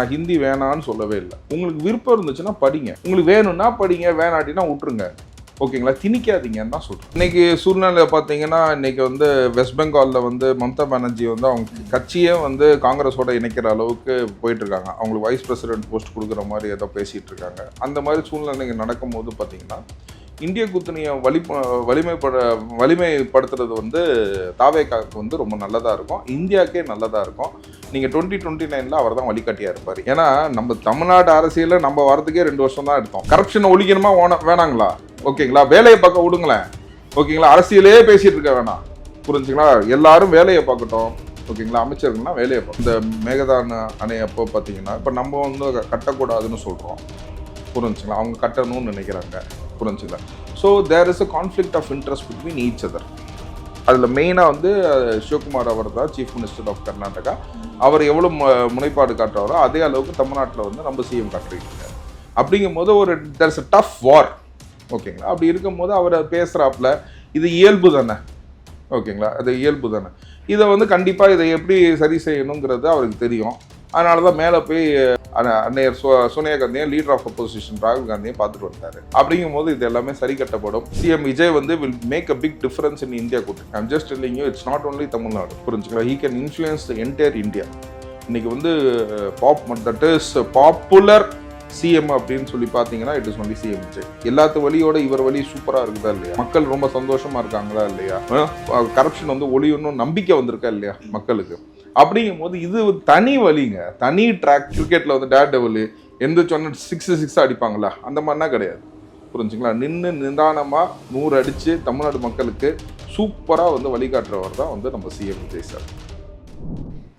நான் ஹிந்தி வேணான்னு சொல்லவே இல்லை. உங்களுக்கு விருப்பம் இருந்துச்சுன்னா படிங்க, உங்களுக்கு வேணும்னா படிங்க, வேணாட்டினா விட்டுருங்க. ஓகேங்களா, திணிக்காதீங்கன்னு தான் சொல்கிறேன். இன்றைக்கி சூழ்நிலை பார்த்தீங்கன்னா, இன்றைக்கி வந்து வெஸ்ட் பெங்காலில் வந்து மம்தா பானர்ஜி வந்து அவங்க கட்சியே வந்து காங்கிரஸோட இணைக்கிற அளவுக்கு போயிட்டுருக்காங்க. அவங்களுக்கு வைஸ் பிரசிடென்ட் போஸ்ட் கொடுக்குற மாதிரி ஏதோ பேசிகிட்டு இருக்காங்க. அந்த மாதிரி சூழ்நிலைங்க நடக்கும்போது பார்த்தீங்கன்னா, இந்திய கூட்டணியை வலிமைப்படுத்துறது வந்து தாவேக்காவுக்கு வந்து ரொம்ப நல்லதாக இருக்கும், இந்தியாவுக்கே நல்லதாக இருக்கும். நீங்கள் 2029 அவர் தான் வழிகாட்டியாக இருப்பார். ஏன்னா நம்ம தமிழ்நாடு அரசியலில் நம்ம வரதுக்கே 2 வருஷம் தான் எடுத்தோம். கரப்ஷனை ஒழிக்கணுமா வேணாங்களா? ஓகேங்களா, வேலையை பார்க்க விடுங்களேன். ஓகேங்களா, அரசியலே பேசிகிட்டு இருக்க வேணாம். புரிஞ்சுங்களா, எல்லாரும் வேலையை பார்க்கட்டும். ஓகேங்களா, அமைச்சர்கள்னா வேலையை பார்க்கணும். இந்த மேகதான அணை அப்போ பார்த்தீங்கன்னா, இப்போ நம்ம வந்து கட்டக்கூடாதுன்னு சொல்கிறோம். புரிஞ்சுங்களா, அவங்க கட்டணும்னு நினைக்கிறாங்க. புரிஞ்சுங்களா, so there is a conflict of interest between each other. அதில் மெயினாக வந்து சிவகுமார் அவர் தான் சீஃப் மினிஸ்டர் ஆஃப் கர்நாடகா. அவர் எவ்வளோ முனைப்பாடு காட்டுறாரோ அதே அளவுக்கு தமிழ்நாட்டில் வந்து நம்ம சிஎம் காட்டுறீங்க. அப்படிங்கும்போது ஒரு தேர் இஸ் அ டஃப் வார். ஓகேங்களா, அப்படி இருக்கும்போது அவர் பேசுகிறாப்புல இது இயல்பு தானே. ஓகேங்களா, அது இயல்பு தானே. இதை வந்து கண்டிப்பாக இதை எப்படி சரி செய்யணுங்கிறது அவருக்கு தெரியும். அதனால தான் மேலே போய் அன்னையர் சோனியா காந்தியும் லீடர் ஆஃப் அப்போசிஷன் ராகுல் காந்தியும் பார்த்துட்டு வந்தார். அப்படிங்கும்போது இது எல்லாமே சரி கட்டப்படும். சிஎம் விஜய் வந்து will make a big difference in India கூட்டணி. I'm just telling you, it's not only Tamil Nadu. புரிஞ்சுக்கலாம், he can influence the entire India. இன்னைக்கு வந்து தட் இஸ் பாப்புலர் சிஎம் அப்படின்னு சொல்லி பார்த்தீங்கன்னா it is only CM Vijay. எல்லாத்து வழியோட இவர் வழி சூப்பராக இருக்குதா இல்லையா? மக்கள் ரொம்ப சந்தோஷமா இருக்காங்களா இல்லையா? கரப்ஷன் வந்து ஒழியணும் நம்பிக்கை வந்திருக்கா இல்லையா மக்களுக்கு? அப்படிங்கும் போது இது தனி வழிங்க, தனி ட்ராக். கிரிக்கெட்டில் வந்து டேர் டெவல் எந்த சொன்ன 6 அடிப்பாங்களா, அந்த மாதிரினா கிடையாது. புரிஞ்சுங்களா, நிதானமாக 100 அடித்து தமிழ்நாடு மக்களுக்கு சூப்பராக வந்து வழிகாட்டுறவர் தான் வந்து நம்ம சிஎம் விஜய் சார்.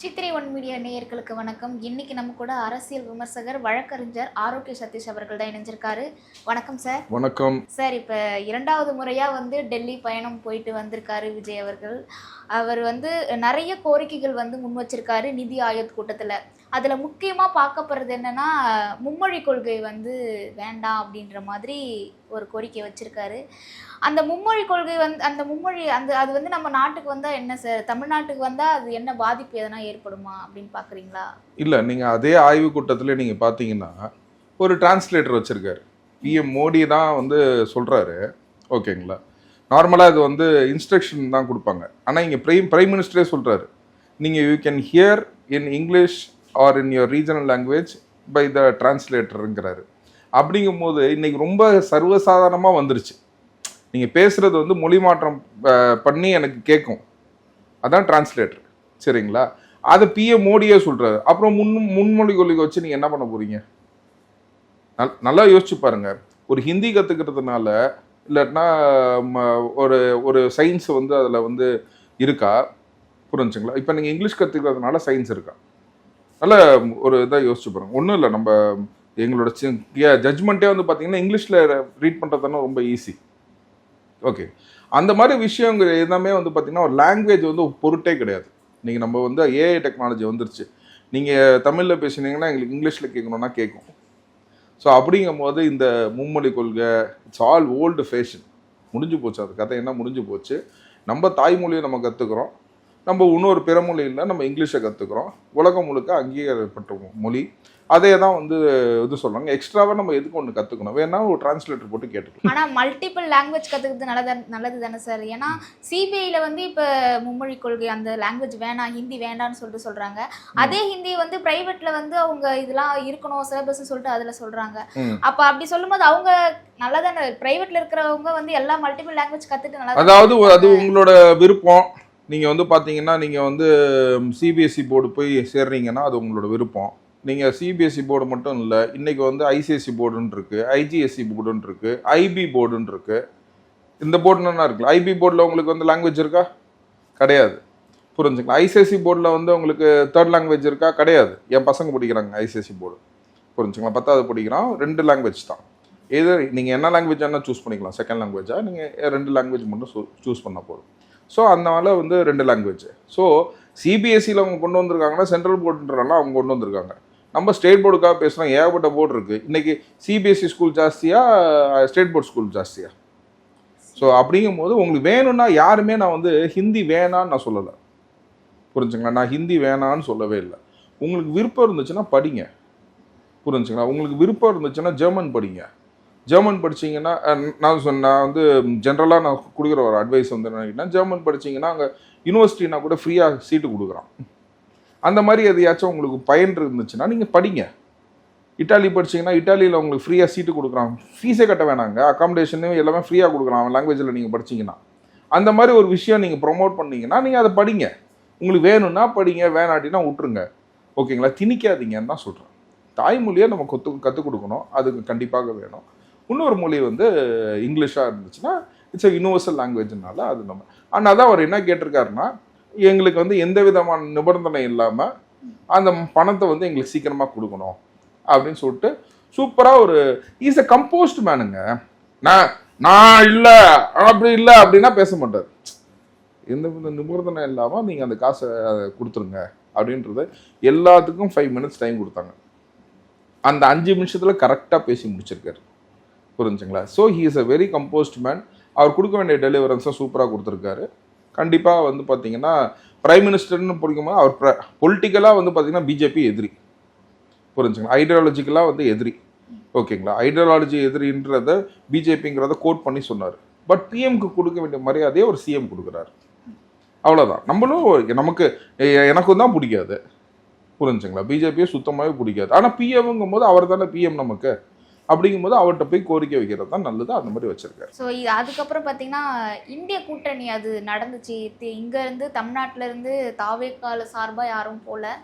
சித்திரை ஒன் மீடியா நேயர்களுக்கு வணக்கம். இன்னைக்கு நம்ம கூட அரசியல் விமர்சகர் வழக்கறிஞர் ஆரோக்கிய சதீஷ் அவர்கள் தான் இணைஞ்சிருக்காரு. வணக்கம் சார். வணக்கம் சார். இப்போ 2வது முறையாக வந்து டெல்லி பயணம் போயிட்டு வந்திருக்காரு விஜய் அவர்கள். அவர் வந்து நிறைய கோரிக்கைகள் வந்து முன் வச்சிருக்காரு நிதி ஆயோக் கூட்டத்தில். அதில் முக்கியமாக பார்க்கப்படுறது என்னன்னா, மும்மொழி கொள்கை வந்து வேண்டாம் அப்படின்ற மாதிரி ஒரு கோரிக்கை வச்சிருக்காரு. அந்த மும்மொழி கொள்கை வந்து அது வந்து நம்ம நாட்டுக்கு வந்தால் என்ன சார், தமிழ்நாட்டுக்கு வந்தால் அது என்ன பாதிப்பு எதனா ஏற்படுமா அப்படின்னு பார்க்குறீங்களா? இல்லை, நீங்கள் அதே ஆய்வு கூட்டத்தில் நீங்கள் பார்த்தீங்கன்னா ஒரு டிரான்ஸ்லேட்டர் வச்சுருக்காரு. பிஎம் மோடி தான் வந்து சொல்கிறாரு. ஓகேங்களா, நார்மலாக இது வந்து இன்ஸ்ட்ரக்ஷன் தான் கொடுப்பாங்க. ஆனால் இங்கே பிரைம் மினிஸ்டரே சொல்கிறாரு, நீங்கள் you can hear in English or in your regional language by the டிரான்ஸ்லேட்டருங்கிறாரு. அப்படிங்கும்போது இன்றைக்கி ரொம்ப சர்வசாதாரணமாக வந்துருச்சு. நீங்கள் பேசுகிறது வந்து மொழி மாற்றம் பண்ணி எனக்கு கேட்கும், அதான் டிரான்ஸ்லேட்டர். சரிங்களா, அதை பிஎம் மோடியே சொல்கிறாரு. அப்புறம் முன்மொழி கொள்கை வச்சு நீங்கள் என்ன பண்ண போகிறீங்க? நல்லா யோசிச்சு பாருங்கள். ஒரு ஹிந்தி கற்றுக்கிறதுனால இல்லாட்டினா ஒரு ஒரு சயின்ஸ் வந்து அதில் வந்து இருக்கா? புரிஞ்சுங்களா, இப்போ நீங்கள் இங்கிலீஷ் கற்றுக்கிறதுனால சயின்ஸ் இருக்கா? நல்ல ஒரு இதாக யோசிச்சு பாருங்கள். ஒன்றும் இல்லை, நம்ம எங்களோட ஜட்ஜ்மெண்ட்டே வந்து பார்த்தீங்கன்னா இங்கிலீஷில் ரீட் பண்ணுறதுனா ரொம்ப ஈஸி. ஓகே, அந்த மாதிரி விஷயங்கள் எல்லாமே வந்து பார்த்திங்கன்னா ஒரு லாங்குவேஜ் வந்து பொருட்டே கிடையாது. நீங்கள் நம்ம வந்து ஏஐ டெக்னாலஜி வந்துருச்சு. நீங்கள் தமிழில் பேசினீங்கன்னா எங்களுக்கு இங்கிலீஷில் கேட்கணுன்னா கேட்கும். ஸோ அப்படிங்கும் போது இந்த மும்மொழி கொள்கை இட்ஸ் ஆல் ஓல்டு ஃபேஷன், முடிஞ்சு போச்சு. அது கதை என்ன முடிஞ்சு போச்சு. நம்ம தாய்மொழியை நம்ம கற்றுக்குறோம், நம்ம இன்னொரு பிற மொழியில் நம்ம இங்கிலீஷை கற்றுக்குறோம். உலகம் முழுக்க அங்கீகரிக்கப்பட்ட மொழி. அதே தான் வந்து இது சொல்கிறாங்க. எக்ஸ்ட்ராவாக நம்ம எதுக்கு ஒன்று கற்றுக்கணும், வேணா ஒரு டிரான்ஸ்லேட்டர் போட்டு கேட்டுக்கலாம். ஆனால் மல்டிபிள் லாங்குவேஜ் கற்றுக்கிறது நல்லது தானே சார்? ஏன்னா சிபிஐயில் வந்து இப்போ மும்மொழி கொள்கை அந்த லாங்குவேஜ் வேணாம், ஹிந்தி வேண்டான்னு சொல்கிறாங்க. அதே ஹிந்தி வந்து ப்ரைவேட்டில் வந்து அவங்க இதெல்லாம் இருக்கணும் சிலபஸ்ன்னு சொல்லிட்டு அதில் சொல்கிறாங்க. அப்போ அப்படி சொல்லும்போது அவங்க நல்லா தானே, ப்ரைவேட்டில் இருக்கிறவங்க வந்து எல்லா மல்டிபிள் லாங்குவேஜ் கற்றுட்டு நல்லா, அதாவது அது உங்களோட விருப்பம். நீங்கள் வந்து பார்த்தீங்கன்னா நீங்கள் வந்து சிபிஎஸ்சி போர்டு போய் சேர்றீங்கன்னா அது உங்களோட விருப்பம். நீங்கள் சிபிஎஸ்சி போர்டு மட்டும் இல்லை, இன்றைக்கி வந்து ஐசிஎஸ்சி போர்டுன்னு இருக்குது, ஐஜிஎஸ்சி போர்டுன்னு இருக்குது, ஐபி போர்டுன்னு இருக்குது. இந்த போர்டுன்னா இருக்குல்ல, ஐபி போர்டில் உங்களுக்கு வந்து லாங்குவேஜ் இருக்கா? கிடையாது. புரிஞ்சுக்கலாம். ஐசிஎஸ்சி போர்டில் வந்து உங்களுக்கு 3rd லாங்குவேஜ் இருக்கா? கிடையாது. என் பசங்க படிக்கிறாங்க ஐசிஎஸ்சி போர்டு. புரிஞ்சுக்கலாம், 10வது படிக்கிறான், 2 லாங்குவேஜ் தான். எது நீங்கள் என்ன லாங்குவேஜ் என்ன சூஸ் பண்ணிக்கலாம். 2nd லாங்குவேஜாக நீங்கள் 2 லாங்குவேஜ் மட்டும் சூஸ் பண்ண போதும். ஸோ அதனால வந்து 2 லாங்குவேஜ். ஸோ சிபிஎஸ்சியில் அவங்க கொண்டு வந்திருக்காங்கன்னா சென்ட்ரல் போர்டுன்றனால அவங்க கொண்டு வந்திருக்காங்க. நம்ம ஸ்டேட் போர்டுக்காக பேசுகிறோம். ஏகப்பட்ட போர்டு இருக்குது. இன்றைக்கி சிபிஎஸ்சி ஸ்கூல் ஜாஸ்தியா ஸ்டேட் போர்ட் ஸ்கூல் ஜாஸ்தியா? ஸோ அப்படிங்கும்போது உங்களுக்கு வேணும்னா யாருமே நான் வந்து ஹிந்தி வேணான்னு நான் சொல்லலை. புரிஞ்சுங்களா, நான் ஹிந்தி வேணான்னு சொல்லவே இல்லை. உங்களுக்கு விருப்பம் இருந்துச்சுன்னா படிங்க, புரிஞ்சுங்களா? உங்களுக்கு விருப்பம் இருந்துச்சுன்னா ஜெர்மன் படிங்க. ஜெர்மன் படிச்சீங்கன்னா நான் வந்து ஜென்ரலாக நான் கொடுக்குற ஒரு அட்வைஸ் வந்து என்னன்னா, ஜெர்மன் படிச்சீங்கன்னா அங்கே யூனிவர்சிட்டினா கூட ஃப்ரீயாக சீட்டு கொடுக்குறான். அந்த மாதிரி எதையாச்சும் உங்களுக்கு பயன் இருந்துச்சுன்னா நீங்கள் படிங்க. இட்டாலி படிச்சீங்கன்னா இட்டாலியில் உங்களுக்கு ஃப்ரீயாக சீட்டு கொடுக்குறான். ஃபீஸே கட்ட வேணாங்க, அக்காமடேஷனு எல்லாமே ஃப்ரீயாக கொடுக்குறான் அவன் லாங்குவேஜில் நீங்கள் படிச்சீங்கன்னா. அந்த மாதிரி ஒரு விஷயம் நீங்கள் ப்ரொமோட் பண்ணீங்கன்னா நீங்கள் அதை படிங்க. உங்களுக்கு வேணும்னா படிங்க, வேணாட்டினா விட்டுருங்க. ஓகேங்களா? திணிக்காதீங்கன்னு தான் சொல்கிறேன். தாய்மொழியை நம்ம கற்றுக் கொடுக்கணும், அதுக்கு கண்டிப்பாக வேணும். இன்னொரு மொழி வந்து இங்கிலீஷாக இருந்துச்சுன்னா இட்ஸ் அ யூனிவர்சல் லாங்குவேஜ்னால அது நம்ம. ஆனால் தான் அவர் என்ன கேட்டிருக்காருன்னா, எங்களுக்கு வந்து எந்த விதமான நிபந்தனை இல்லாமல் அந்த பணத்தை வந்து எங்களுக்கு சீக்கிரமாக கொடுக்கணும் அப்படின்னு சொல்லிட்டு சூப்பராக ஒரு இஸ் அ கம்போஸ்ட் மேனுங்க. நான் இல்லை அப்படி இல்லை அப்படின்னா பேச மாட்டார். எந்த வித நிபந்தனை இல்லாமல் நீங்கள் அந்த காசை கொடுத்துருங்க அப்படின்றது. எல்லாத்துக்கும் 5 minutes டைம் கொடுத்தாங்க. அந்த 5 நிமிஷத்தில் கரெக்டாக பேசி முடிச்சிருக்காரு. புரிஞ்சுங்களா? So he is a very composed man. அவர் கொடுக்க வேண்டிய டெலிவரன்ஸை சூப்பராக கொடுத்துருக்காரு. கண்டிப்பாக வந்து பார்த்தீங்கன்னா பிரைம் மினிஸ்டர்னு பிடிக்கும்போது அவர் பொலிட்டிக்கலாக வந்து பார்த்தீங்கன்னா பிஜேபி எதிரி. புரிஞ்சுங்களா? ஐடியாலஜிக்கலாக வந்து எதிரி. ஓகேங்களா? ஐடியாலஜி எதிரின்றத பிஜேபிங்கிறத கோட் பண்ணி சொன்னார். பட் பிஎம்க்கு கொடுக்க வேண்டிய மரியாதையை ஒரு சிஎம் கொடுக்குறாரு. அவ்வளோதான். நம்மளும் எனக்கும் தான் பிடிக்காது. புரிஞ்சுங்களா? பிஜேபியை சுத்தமாகவே பிடிக்காது. ஆனால் பிஎம்ங்கும் போது அவர் தானே பிஎம் நமக்கு. அப்படிங்கும்போது அவர்கிட்ட போய் கோரிக்கை வைக்கிறது தான் நல்லது. அந்த மாதிரி வச்சிருக்காரு. ஸோ இது அதுக்கப்புறம் பார்த்தீங்கன்னா இந்திய கூட்டணி அது நடந்துச்சு. இங்கேருந்து தமிழ்நாட்டிலேருந்து தாவேக்கால சார்பாக யாரும் போகல,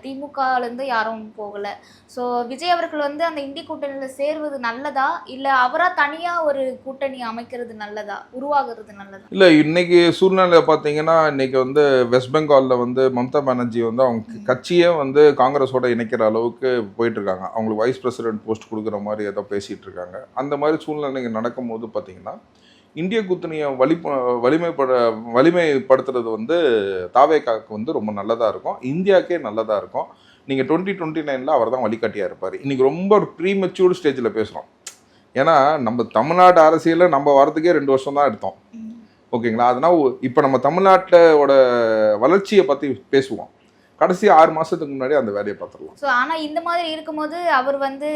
திமுகலேருந்து யாரும் போகலை. ஸோ விஜய் அவர்கள் வந்து அந்த இந்திய கூட்டணியில் சேர்வது நல்லதா, இல்லை அவராக தனியாக ஒரு கூட்டணி அமைக்கிறது நல்லதா, உருவாகிறது நல்லதா? இல்லை, இன்னைக்கு சூழ்நிலை பார்த்தீங்கன்னா இன்னைக்கு வந்து வெஸ்ட் பெங்காலில் வந்து மம்தா பானர்ஜி வந்து அவங்க கட்சியே வந்து காங்கிரஸோட இணைக்கிற அளவுக்கு போயிட்டு இருக்காங்க. அவங்களுக்கு வைஸ் பிரசிடென்ட் போஸ்ட் கொடுக்குற மாதிரி ஏதோ பேசிகிட்டு இருக்காங்க. அந்த மாதிரி சூழ்நிலைங்க நடக்கும்போது பார்த்தீங்கன்னா இந்திய கூட்டணியை வலிமைப்படுத்துறது வந்து தாவேக்காவுக்கு வந்து ரொம்ப நல்லதாக இருக்கும், இந்தியாவுக்கே நல்லதாக இருக்கும். நீங்கள் 2029 அவர் தான் வழிகாட்டியாக இருப்பார். இன்றைக்கி ரொம்ப ஒரு ப்ரீமெச்சூர்டு ஸ்டேஜில் பேசுகிறோம். ஏன்னா நம்ம தமிழ்நாட்டு அரசியலில் நம்ம வரதுக்கே 2 வருஷம் தான் எடுத்தோம். ஓகேங்களா? அதனால் இப்போ நம்ம தமிழ்நாட்டோட வளர்ச்சியை பற்றி பேசுவோம். கடைசி 6 மாதத்துக்கு முன்னாடி அந்த வேலையை பார்த்துடலாம். ஸோ ஆனால் இந்த மாதிரி இருக்கும்போது அவர் வந்து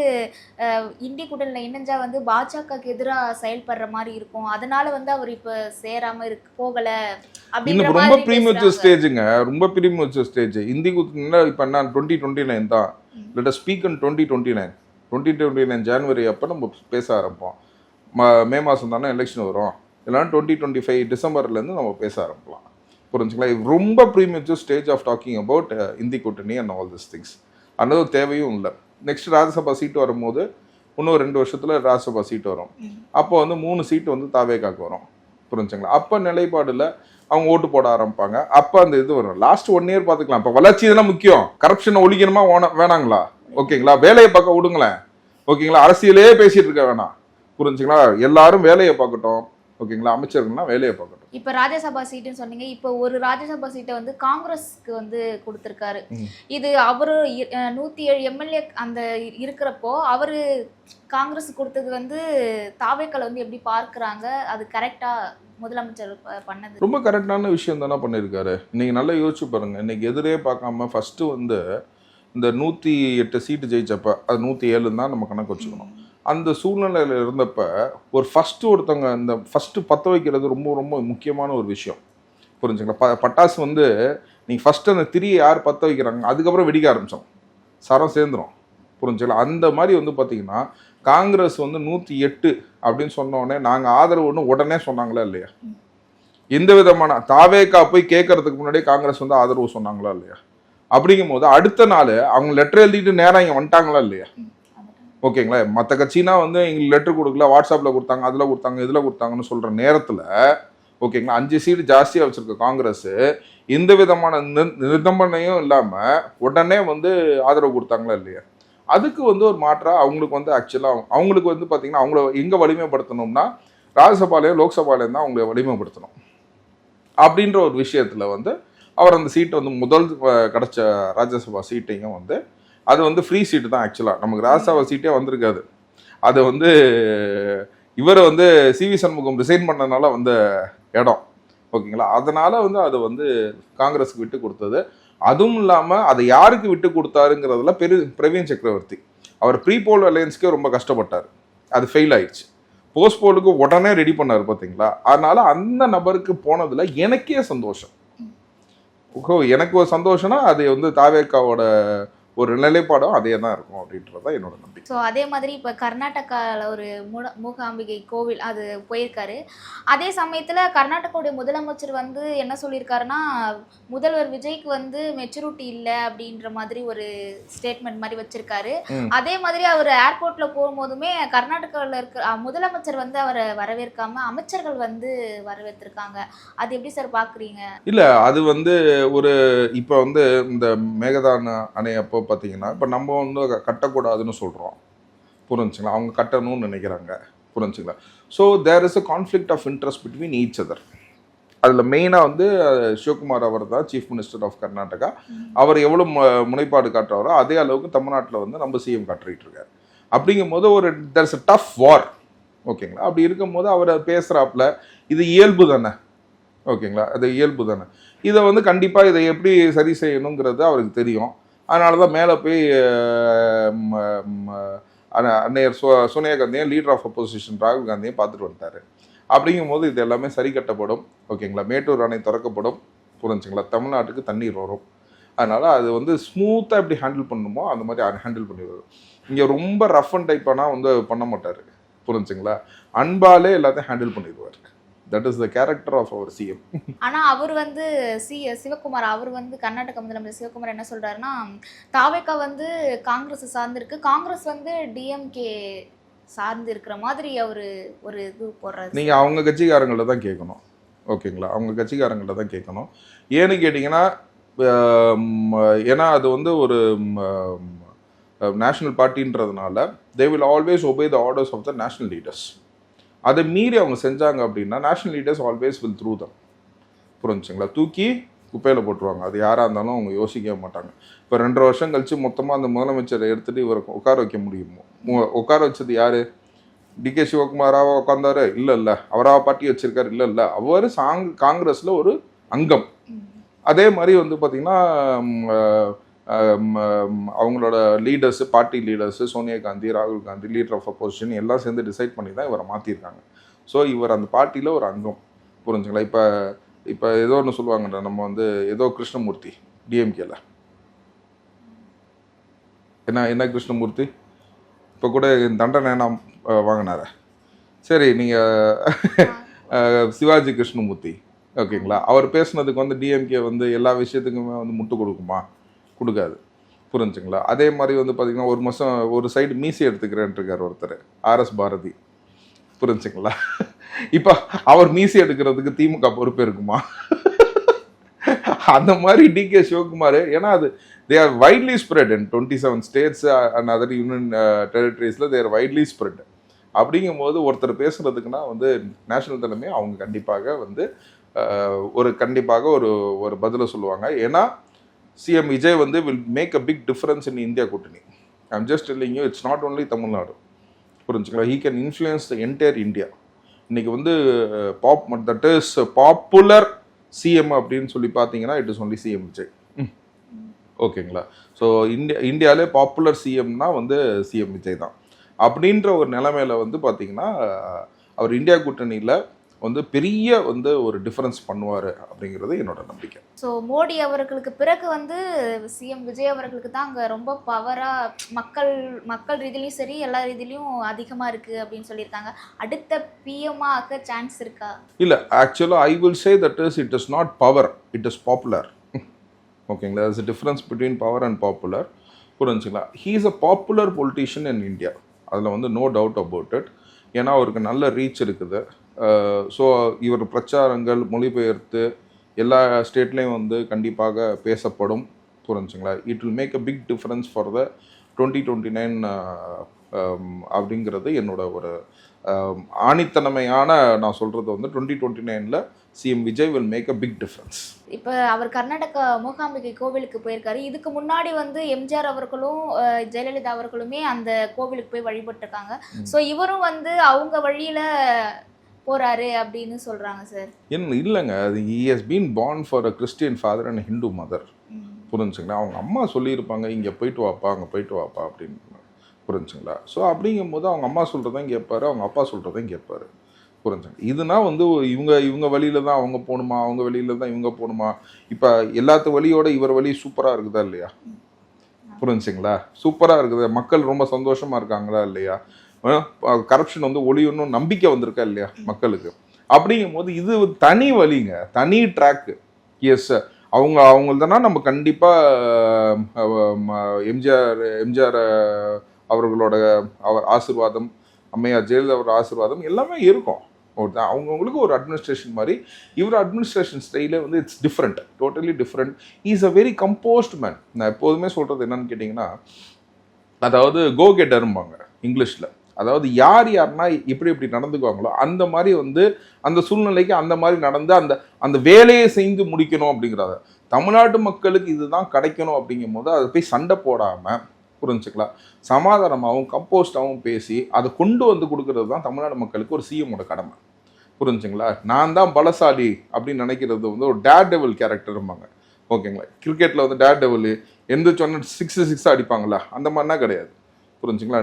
இந்திய கூட்டணியில் இணைஞ்சா வந்து பாஜகவுக்கு எதிராக செயல்படுற மாதிரி இருக்கும். அதனால வந்து அவர் இப்போ சேராமல் போகலை அப்படின்னு ரொம்ப ப்ரீமெச்சூர் ஸ்டேஜுங்க, ரொம்ப ப்ரீமெச்சூர் ஸ்டேஜ். இந்திய கூட்டணியில் இப்போ என்ன 2029 தான். லெட் அஸ் ஸ்பீக் இன் 2029 ஜனவரி அப்போ நம்ம பேச ஆரம்பிப்போம். மே மாதம் தானே எலெக்ஷன் வரும். இல்லைன்னா 2025 டிசம்பர்லேருந்து நம்ம பேச ஆரம்பிக்கலாம். புரிஞ்சுங்களா? ரொம்ப premature stage of talking about இந்தி கூட்டணி அண்ட் ஆல் திஸ் திங்ஸ். அதனால தேவையும் இல்லை. நெக்ஸ்ட் ராஜ்யசபா சீட்டு வரும்போது இன்னும் 2 வருஷத்தில் ராஜ்யசபா சீட்டு வரும். அப்போ வந்து 3 சீட்டு வந்து தாவேக்காக்கு வரும். புரிஞ்சுங்களா? அப்போ நிலைப்பாடில் அவங்க ஓட்டு போட ஆரம்பிப்பாங்க. அப்போ அந்த இது வரும். லாஸ்ட் 1 year பார்த்துக்கலாம். இப்போ வளர்ச்சி இதெல்லாம் முக்கியம். கரப்ஷனை ஒழிக்கணுமா வேணாங்களா? ஓகேங்களா? வேலையை பார்க்க விடுங்களேன். ஓகேங்களா? அரசியலே பேசிட்டு இருக்க வேணாம். புரிஞ்சுங்களா? எல்லாரும் வேலையை பார்க்கட்டும். ஓகேங்களா? அமைச்சர்கள்லாம் வேலையை பார்க்கட்டும். இப்போ ராஜ்யசபா சீட்டுன்னு சொன்னீங்க. இப்போ ஒரு ராஜ்யசபா சீட்டை வந்து காங்கிரஸ்க்கு வந்து கொடுத்துருக்காரு. இது அவரு 107 எம்எல்ஏ அந்த இருக்கிறப்போ அவரு காங்கிரஸ் கொடுத்தது வந்து தாவேக்கால வந்து எப்படி பார்க்குறாங்க? அது கரெக்டா முதலமைச்சர் பண்ணது? ரொம்ப கரெக்டான விஷயம் தானே பண்ணியிருக்காரு. இன்னைக்கு நல்லா யோசிச்சு பாருங்க. இன்னைக்கு எதிரே பார்க்காம ஃபர்ஸ்ட் வந்து இந்த 108 சீட்டு ஜெயிச்சப்ப அது 107 தான் நம்ம கணக்கு வச்சுக்கணும். அந்த சூழ்நிலையில் இருந்தப்ப ஒரு ஒருத்தவங்க இந்த ஃபஸ்ட்டு பற்ற வைக்கிறது ரொம்ப ரொம்ப முக்கியமான ஒரு விஷயம். புரிஞ்சுங்களா? பட்டாசு வந்து நீங்கள் ஃபஸ்ட்டு அந்த திரியை யார் பற்ற வைக்கிறாங்க, அதுக்கப்புறம் வெடிக்க ஆரம்பித்தோம், சரம் சேர்ந்துடும். புரிஞ்சுங்களா? அந்த மாதிரி வந்து பார்த்திங்கன்னா காங்கிரஸ் வந்து 108 அப்படின்னு சொன்னோடனே நாங்கள் ஆதரவுன்னு உடனே சொன்னாங்களா இல்லையா? எந்த விதமான தாவேக்கா போய் கேட்கறதுக்கு முன்னாடியே காங்கிரஸ் வந்து ஆதரவு சொன்னாங்களா இல்லையா? அப்படிங்கும் போது அடுத்த நாள் அவங்க லெட்டர் எழுதிட்டு நேராக இங்கே வந்துட்டாங்களா இல்லையா? ஓகேங்களா? மற்ற கட்சினா வந்து எங்களுக்கு லெட்டர் கொடுக்கல, வாட்ஸ்அப்பில் கொடுத்தாங்க, அதில் கொடுத்தாங்க, இதில் கொடுத்தாங்கன்னு சொல்கிற நேரத்தில் ஓகேங்களா 5 சீட்டு ஜாஸ்தியாக வச்சுருக்க காங்கிரஸ் எந்த விதமான நிபந்தனையும் இல்லாமல் உடனே வந்து ஆதரவு கொடுத்தாங்களா இல்லையா? அதுக்கு வந்து ஒரு மாற்றாக அவங்களுக்கு வந்து ஆக்சுவலாக அவங்களுக்கு வந்து பார்த்திங்கன்னா அவங்கள எங்கே வலிமைப்படுத்தணும்னா ராஜ்யசபாலையும் லோக்சபாலையும் தான் அவங்கள வலிமைப்படுத்தணும். அப்படின்ற ஒரு விஷயத்தில் வந்து அவர் அந்த சீட்டை வந்து முதல் கிடச்ச ராஜ்யசபா சீட்டையும் வந்து அது வந்து ஃப்ரீ சீட்டு தான். ஆக்சுவலாக நமக்கு ராஜ்யசபா சீட்டே வந்திருக்காது. அது வந்து இவர் வந்து சிவி சண்முகம் ரிசைன் பண்ணனால வந்த இடம். ஓகேங்களா? அதனால் வந்து அதை வந்து காங்கிரஸுக்கு விட்டு கொடுத்தது. அதுவும் இல்லாமல் அதை யாருக்கு விட்டு கொடுத்தாருங்கிறதுல பிரவீன் சக்கரவர்த்தி அவர் ப்ரீ போல் அலையன்ஸ்க்கே ரொம்ப கஷ்டப்பட்டார், அது ஃபெயில் ஆயிடுச்சு. போஸ்ட் போலுக்கு உடனே ரெடி பண்ணார் பார்த்தீங்களா. அதனால அந்த நபருக்கு போனதுல எனக்கே சந்தோஷம். எனக்கு ஒரு சந்தோஷம்னா அது வந்து தாவேக்காவோட ஒரு நிலைப்பாடும் அதே தான் இருக்கும் அப்படின்றது தான் என்னோட நம்பிக்கை. ஸோ அதே மாதிரி இப்போ கர்நாடகாவில் ஒரு மூகாம்பிகை கோவில் அது போயிருக்காரு. அதே சமயத்தில் கர்நாடகாவுடைய முதலமைச்சர் வந்து என்ன சொல்லியிருக்காருன்னா, முதல்வர் விஜய்க்கு வந்து மெச்சூரிட்டி இல்லை அப்படின்ற மாதிரி ஒரு ஸ்டேட்மெண்ட் மாதிரி வச்சிருக்காரு. அதே மாதிரி அவர் ஏர்போர்ட்டில் போகும்போதுமே கர்நாடகாவில் இருக்க முதலமைச்சர் வந்து அவரை வரவேற்காம அமைச்சர்கள் வந்து வரவேற்றிருக்காங்க. அது எப்படி சார் பார்க்குறீங்க? இல்லை, அது வந்து ஒரு இப்போ வந்து இந்த மேகதான அணை அப்போ பார்த்தீங்கன்னா, இப்போ நம்ம வந்து கட்டக்கூடாதுன்னு சொல்கிறோம், புரிஞ்சுங்களா. அவங்க கட்டணும்னு நினைக்கிறாங்க, புரிஞ்சுங்களா. So there is a conflict of interest between each other. அதில் மெயினாக வந்து சிவகுமார் அவர் தான் சீஃப் மினிஸ்டர் ஆஃப் கர்நாடகா. அவர் எவ்வளோ முனைப்பாடு காட்டுறாரோ அதே அளவுக்கு தமிழ்நாட்டில் வந்து நம்ம சிஎம் காட்டிகிட்டு இருக்காரு. அப்படிங்கும்போது ஒரு தேர்ஸ் அ டஃப் வார், ஓகேங்களா. அப்படி இருக்கும்போது அவர் பேசுகிறாப்புல இது இயல்பு தானே, ஓகேங்களா, அது இயல்பு தானே. இதை வந்து கண்டிப்பாக இதை எப்படி சரி செய்யணுங்கிறது அவருக்கு தெரியும். அதனால தான் மேலே போய் அன்னையர் சோனியா காந்தியும் லீடர் ஆஃப் அப்போசிஷன் ராகுல் காந்தியும் பார்த்துட்டு வந்துட்டார். அப்படிங்கும்போது இது எல்லாமே சரி கட்டப்படும், ஓகேங்களா. மேட்டூர் அணை திறக்கப்படும், புரிஞ்சுங்களா. தமிழ்நாட்டுக்கு தண்ணீர் வரும். அதனால் அது வந்து ஸ்மூத்தாக எப்படி ஹேண்டில் பண்ணணுமோ அந்த மாதிரி ஹேண்டில் பண்ணிடுவார். இங்கே ரொம்ப ரஃப் அண்ட் டைப்பானால் வந்து பண்ண மாட்டார், புரிஞ்சுங்களா. அன்பாலே எல்லாத்தையும் ஹேண்டில் பண்ணிடுவார். That is the character of அவர் சிஎம். ஆனால் அவர் வந்து சிவகுமார் அவர் வந்து கர்நாடக முதலமைச்சர் சிவகுமார் என்ன சொல்கிறாருன்னா, தாவேக்கா வந்து காங்கிரஸ் சார்ந்திருக்கு, காங்கிரஸ் வந்து டிஎம்கே சார்ந்து இருக்கிற மாதிரி அவர் ஒரு இது போடுறாரு. நீங்கள் அவங்க கட்சிக்காரங்கள்ட்ட தான் கேட்கணும், ஓகேங்களா. அவங்க கட்சிக்காரங்கள்ட்ட தான் கேட்கணும். ஏன்னு கேட்டிங்கன்னா, ஏன்னா அது வந்து ஒரு நேஷ்னல் பார்ட்டின்றதுனால they will always obey the orders of the national leaders. அதை மீறி அவங்க செஞ்சாங்க அப்படின்னா national leaders always will throw them, புரிஞ்சுங்களா. தூக்கி குப்பையில் போட்டுருவாங்க. அது யாராக இருந்தாலும் அவங்க யோசிக்கவே மாட்டாங்க. இப்போ 2.5 வருஷம் கழிச்சு மொத்தமாக அந்த முதலமைச்சரை எடுத்துகிட்டு இவரை உட்கார வைக்க முடியுமோ? உட்கார வச்சது யார்? டிகே சிவகுமாராக உட்காந்தாரு? இல்லை. அவராக பார்ட்டி வச்சிருக்காரு? இல்லை. அவர் காங்கிரஸில் ஒரு அங்கம். அதே மாதிரி வந்து பார்த்திங்கன்னா அவங்களோட leaders, party leaders, Sonia Gandhi, ராகுல் காந்தி, லீடர் ஆஃப் அப்போசிஷன் எல்லாம் சேர்ந்து டிசைட் பண்ணி தான் இவரை மாற்றிருக்காங்க. ஸோ இவர் அந்த பார்ட்டியில் ஒரு அங்கம், புரிஞ்சுங்களா. இப்போ ஏதோ ஒன்று சொல்லுவாங்கன்ற, நம்ம வந்து ஏதோ கிருஷ்ணமூர்த்தி டிஎம்கேல என்ன கிருஷ்ணமூர்த்தி இப்போ கூட தண்டனை நான் வாங்கினார. சரி, நீங்கள் சிவாஜி கிருஷ்ணமூர்த்தி, ஓகேங்களா. அவர் பேசுனதுக்கு வந்து டிஎம்கே வந்து எல்லா விஷயத்துக்குமே வந்து முட்டு கொடுக்குமா? கொடுக்காது, புரிஞ்சுங்களா. அதே மாதிரி வந்து பார்த்திங்கன்னா ஒரு மாதம் ஒரு சைடு மீசி எடுத்துக்கிறேன்ட்டுருக்கார் ஒருத்தர், ஆர்எஸ் பாரதி, புரிஞ்சுங்களா. இப்போ அவர் மீசி எடுக்கிறதுக்கு திமுக பொறுப்பு இருக்குமா? அந்த மாதிரி டிகே சிவகுமார், ஏன்னா அது they are widely spread in 27 states and other union டெரிட்டரிஸில் தே ஆர் வைட்லி ஸ்ப்ரெட். அப்படிங்கும்போது ஒருத்தர் பேசுகிறதுக்குன்னா வந்து நேஷனல் தலைமை அவங்க கண்டிப்பாக வந்து கண்டிப்பாக ஒரு பதிலை சொல்லுவாங்க. ஏன்னா சிஎம் விஜய் வந்து will make a big difference in India கூட்டணி. I am just telling you, it's not only Tamil Nadu, புரிஞ்சுங்களா. He can influence the entire India. இன்றைக்கி வந்து தட் இஸ் பாப்புலர் சிஎம் அப்படின்னு சொல்லி பார்த்தீங்கன்னா it is only CM Vijay, ஓகேங்களா. ஸோ இந்தியாவிலே பாப்புலர் சிஎம்னா வந்து சிஎம் விஜய் தான். அப்படின்ற ஒரு நிலைமையில் வந்து பார்த்திங்கன்னா அவர் இந்தியா கூட்டணியில் வந்து பெரிய வந்து ஒரு டிஃபரன்ஸ் பண்ணுவார் அப்படிங்கிறது என்னோட நம்பிக்கை. ஸோ மோடி அவர்களுக்கு பிறகு வந்து சிஎம் விஜய் அவர்களுக்கு தான் அங்கே ரொம்ப பவராக மக்கள் ரீதியிலையும் சரி எல்லா ரீதியிலையும் அதிகமாக இருக்குது அப்படின்னு சொல்லியிருக்காங்க. அடுத்த பிஎம்மாக ஆக சான்ஸ் இருக்கா? இல்லை, ஆக்சுவலாக I will say that it is not power, it is popular, ஓகேங்களா. there's a difference between power and popular, புரிஞ்சுங்களா. he is a popular politician in India, அதில் வந்து நோ டவுட் அபவுட் இட். ஏன்னா அவருக்கு நல்ல ரீச் இருக்குது. ஸோ இவர் பிரச்சாரங்கள் மொழிபெயர்த்து எல்லா ஸ்டேட்லேயும் வந்து கண்டிப்பாக பேசப்படும், புரிஞ்சுங்களா. It will make a big difference for the 2029 அப்படிங்கிறது என்னோட ஒரு ஆணித்தன்மையான நான் சொல்கிறது வந்து 2029 CM Vijay will make a big difference. இப்போ அவர் கர்நாடகா மூகாம்பிகை கோவிலுக்கு போயிருக்காரு. இதுக்கு முன்னாடி வந்து எம்ஜிஆர் அவர்களும் ஜெயலலிதா அவர்களுமே அந்த கோவிலுக்கு போய் வழிபட்டிருக்காங்க. ஸோ இவரும் வந்து அவங்க வழியில் போறாரு அப்படின்னு சொல்கிறாங்க சார். இல்லைங்க, அது he has been born for a Christian father and a Hindu mother, புரிஞ்சுங்களா. அவங்க அம்மா சொல்லியிருப்பாங்க இங்கே போயிட்டு வாப்பா, அங்கே போயிட்டு வாப்பா அப்படின்னு. புரிஞ்சுங்களா? ஸோ அப்படிங்கும்போது அவங்க அம்மா சொல்கிறதையும் கேட்பாரு, அவங்க அப்பா சொல்கிறதையும் கேட்பாரு. புரிஞ்சுங்க. இதுனா வந்து இவங்க வழியில தான் அவங்க போகணுமா, அவங்க வழியில தான் இவங்க போகணுமா? இப்போ எல்லாத்து வழியோட இவர் வழி சூப்பராக இருக்குதா இல்லையா? புரிஞ்சுங்களா? சூப்பராக இருக்குது. மக்கள் ரொம்ப சந்தோஷமா இருக்காங்களா இல்லையா? கரப்ஷன் வந்து ஒழியணும் நம்பிக்கை வந்திருக்கா இல்லையா மக்களுக்கு? அப்படிங்கும்போது இது தனி வழிங்க, தனி ட்ராக்கு. எஸ், அவங்கள்தானா நம்ம கண்டிப்பாக எம்ஜிஆர் அவர்களோட ஆசீர்வாதம், அம்மையார் ஜெயலலிதா அவரோட ஆசீர்வாதம் எல்லாமே இருக்கும். அவங்கவுங்களுக்கு ஒரு அட்மினிஸ்ட்ரேஷன் மாதிரி. இவர் அட்மினிஸ்ட்ரேஷன் ஸ்டைலே வந்து it's different, totally different. Is a very composed man. நான் எப்போதுமே சொல்கிறது என்னன்னு கேட்டிங்கன்னா, அதாவது கோ கெட்டரும்பாங்க இங்கிலீஷில். அதாவது யாருன்னா இப்படி நடந்துக்குவாங்களோ அந்த மாதிரி வந்து அந்த சூழ்நிலைக்கு அந்த மாதிரி நடந்து அந்த வேலையை செஞ்சு முடிக்கணும் அப்படிங்கிறத. தமிழ்நாட்டு மக்களுக்கு இதுதான் கிடைக்கணும் அப்படிங்கும் போது அதை போய் சண்டை போடாமல், புரிஞ்சுக்கலாம், சமாதானமாகவும் கம்போஸ்டாகவும் பேசி அதை கொண்டு வந்து கொடுக்கறது தான் தமிழ்நாடு மக்களுக்கு ஒரு சிஎம்மோட கடமை. புரிஞ்சுங்களா? நான் தான் பலசாலி அப்படின்னு நினைக்கிறது வந்து ஒரு டேர் டெவில் கேரக்டரும்பாங்க. ஓகேங்களா? கிரிக்கெட்டில் வந்து டேர் டெவில் எந்த சொன்ன 6 அடிப்பாங்களா, அந்த மாதிரினா கிடையாது. புரிஞ்சுங்களா?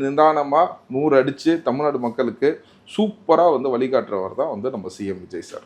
நிதானமாக 100 அடித்து தமிழ்நாடு மக்களுக்கு சூப்பராக வந்து வழிகாட்டுறவர் தான் வந்து நம்ம சிஎம் விஜய் சார்.